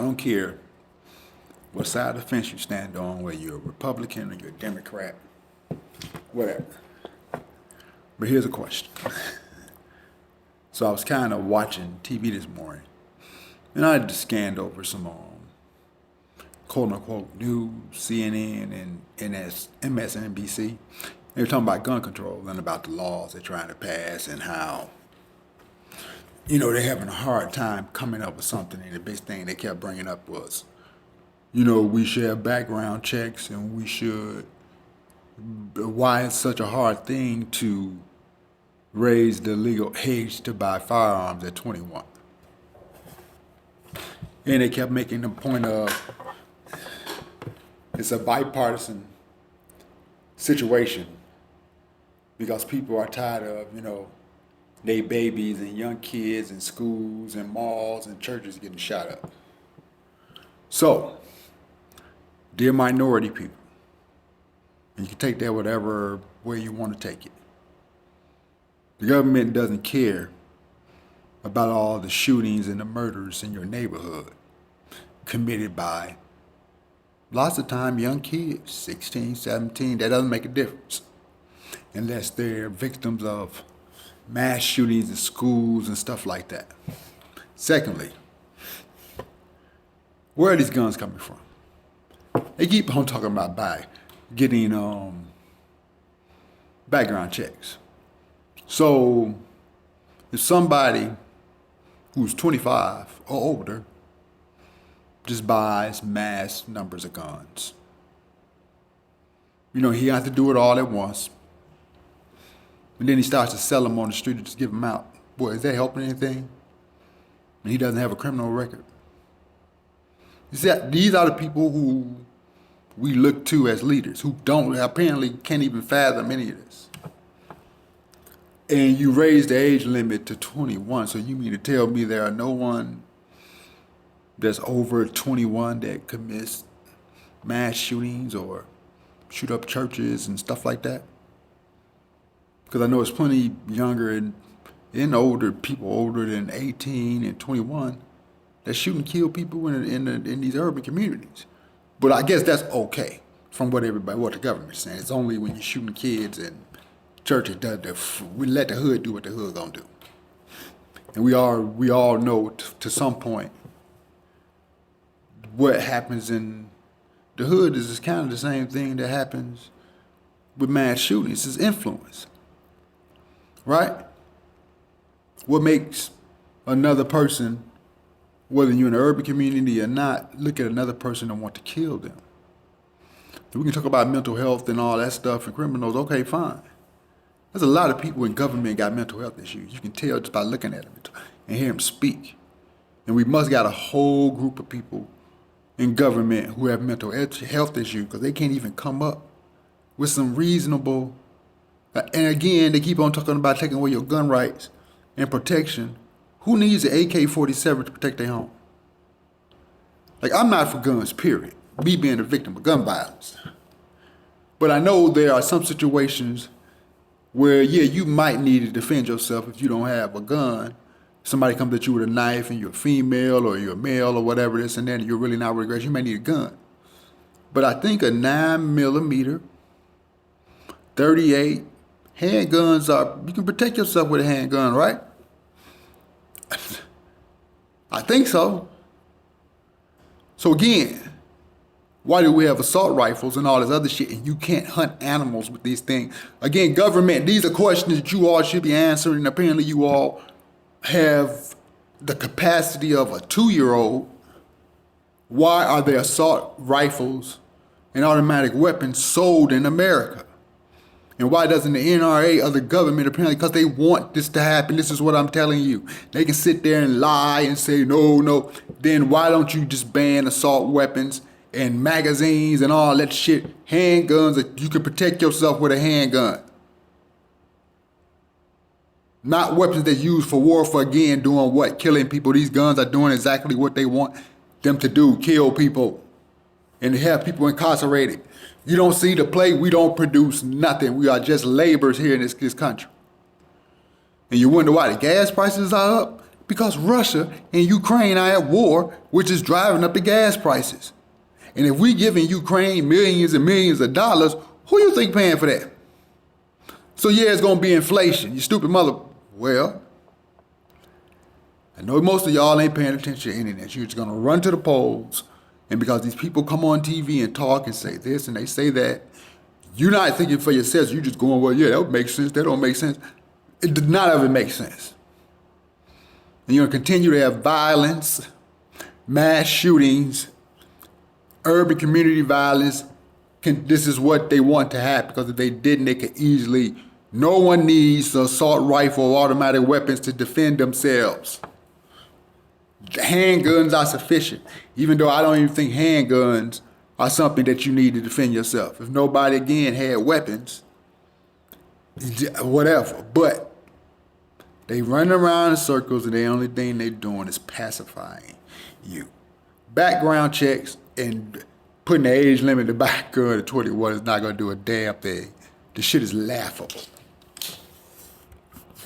don't care what side of the fence you stand on, whether you're a Republican or you're a Democrat, whatever. But here's a question. So I was kind of watching TV this morning, and I just scanned over some quote unquote news, CNN and MSNBC. They were talking about gun control and about the laws they're trying to pass and how, they're having a hard time coming up with something. And the big thing they kept bringing up was, we should have background checks and why it's such a hard thing to raise the legal age to buy firearms at 21. And they kept making the point of it's a bipartisan situation because people are tired of, they babies and young kids in schools and malls and churches getting shot up. So, dear minority people, and you can take that whatever way you want to take it. The government doesn't care about all the shootings and the murders in your neighborhood committed by lots of time young kids, 16, 17. That doesn't make a difference unless they're victims of mass shootings in schools and stuff like that. Secondly, where are these guns coming from? They keep on talking about getting background checks. So if somebody who's 25 or older just buys mass numbers of guns, he has to do it all at once. And then he starts to sell them on the street and just give them out. Boy, is that helping anything? And he doesn't have a criminal record. You see, these are the people who we look to as leaders, who apparently can't even fathom any of this. And you raise the age limit to 21, so you mean to tell me there are no one that's over 21 that commits mass shootings or shoot up churches and stuff like that? Because I know it's plenty younger and older people older than 18 and 21 that shoot and kill people in these urban communities. But I guess that's okay from what the government's saying. It's only when you're shooting kids and churches we let the hood do what the hood gonna do. And we all know to some point what happens in the hood is kind of the same thing that happens with mass shootings. It's influence. Right? What makes another person, whether you're in an urban community or not, look at another person and want to kill them? We can talk about mental health and all that stuff and criminals. Okay, fine. There's a lot of people in government got mental health issues. You can tell just by looking at them and hear them speak. And we must got a whole group of people in government who have mental health issues because they can't even come up with some reasonable. And again, they keep on talking about taking away your gun rights and protection. Who needs an AK-47 to protect their home? Like, I'm not for guns, period. Me being a victim of gun violence. But I know there are some situations where, you might need to defend yourself if you don't have a gun. Somebody comes at you with a knife and you're a female or you're a male or whatever this and that, and you're really not with aggression, you may need a gun. But I think a 9mm, 38, handguns you can protect yourself with a handgun, right? I think so. So again, why do we have assault rifles and all this other shit and you can't hunt animals with these things? Again, government, these are questions that you all should be answering, and apparently you all have the capacity of a 2-year-old. Why are there assault rifles and automatic weapons sold in America? And why doesn't the NRA or the government, apparently because they want this to happen, this is what I'm telling you. They can sit there and lie and say, no. Then why don't you just ban assault weapons and magazines and all that shit? Handguns, you can protect yourself with a handgun. Not weapons that's used for warfare, again, doing what? Killing people. These guns are doing exactly what they want them to do, kill people. And have people incarcerated. You don't see the play, we don't produce nothing. We are just laborers here in this country. And you wonder why the gas prices are up? Because Russia and Ukraine are at war, which is driving up the gas prices. And if we giving Ukraine millions and millions of dollars, who you think paying for that? So yeah, it's gonna be inflation. You stupid mother. Well, I know most of y'all ain't paying attention to any of that. You're just gonna run to the polls, and because these people come on TV and talk and say this and they say that, you're not thinking for yourselves. You're just going, well, yeah, that would make sense. That don't make sense. None of it makes sense. And you're gonna continue to have violence, mass shootings, urban community violence. This is what they want to happen, because if they didn't, they could easily. No one needs an assault rifle or automatic weapons to defend themselves. Handguns are sufficient, even though I don't even think handguns are something that you need to defend yourself. If nobody, again, had weapons, whatever. But they run around in circles, and the only thing they're doing is pacifying you. Background checks and putting the age limit to buy a gun to 21 is not going to do a damn thing. The shit is laughable.